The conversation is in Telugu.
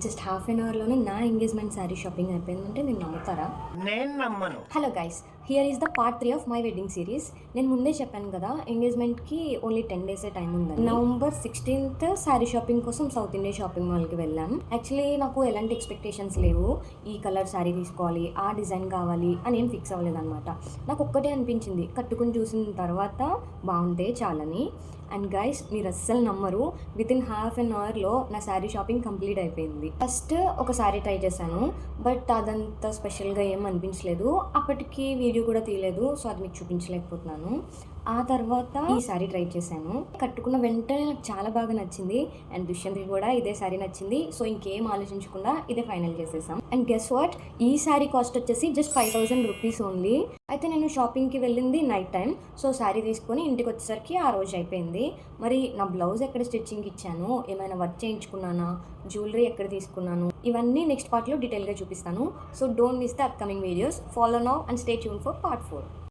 జస్ట్ హాఫ్ అన్ అవర్లోనే నా ఎంగేజ్మెంట్ శారీ షాపింగ్ అయిపోయిందంటే నేను నమ్ముతారా? నేను నమ్మను. Hello guys, here is the part 3 of my wedding series. నేను ముందే చెప్పాను కదా, ఎంగేజ్మెంట్కి ఓన్లీ 10 డేసే టైం ఉందని. నవంబర్ 16th శారీ షాపింగ్ కోసం సౌత్ ఇండియా షాపింగ్ మాల్కి వెళ్ళాం. యాక్చువల్లీ నాకు ఎలాంటి ఎక్స్పెక్టేషన్స్ లేవు, ఈ కలర్ శారీ తీసుకోవాలి, ఆ డిజైన్ కావాలి అని ఏం ఫిక్స్ అవ్వలేదన్నమాట. నాకు ఒక్కటే అనిపించింది, కట్టుకుని చూసిన తర్వాత బాగుంటే చాలని. అండ్ గైస్, మీరు అస్సలు నమ్మరు, వితిన్ హాఫ్ అన్ అవర్లో నా శారీ షాపింగ్ కంప్లీట్ అయిపోయింది. ఫస్ట్ ఒక శారీ ట్రై చేశాను, బట్ అదంత స్పెషల్గా ఏం అనిపించలేదు. అప్పటికి వీడియో కూడా తీయలేదు, సో అది మీకు చూపించలేకపోతున్నాను. ఆ తర్వాత ఈ శారీ ట్రై చేశాను. కట్టుకున్న వెంటనే నాకు చాలా బాగా నచ్చింది. అండ్ దుష్యంత్కి కూడా ఇదే శారీ నచ్చింది. సో ఇంకేం ఆలోచించకుండా ఇదే ఫైనల్ చేసేసాం. అండ్ గెస్ వాట్, ఈ శారీ కాస్ట్ వచ్చేసి జస్ట్ 5000 రూపీస్ ఓన్లీ. అయితే నేను షాపింగ్కి వెళ్ళింది నైట్ టైం. సో శారీ తీసుకొని ఇంటికి వచ్చేసరికి ఆ రోజు అయిపోయింది. మరి నా బ్లౌజ్ ఎక్కడ స్టిచ్చింగ్ ఇచ్చాను, ఏమైనా వర్క్ చేయించుకున్నానా, జ్యువెలరీ ఎక్కడ తీసుకున్నాను, ఇవన్నీ నెక్స్ట్ పార్ట్లో డీటెయిల్గా చూపిస్తాను. So don't miss the upcoming videos. Follow now and stay tune for part 4.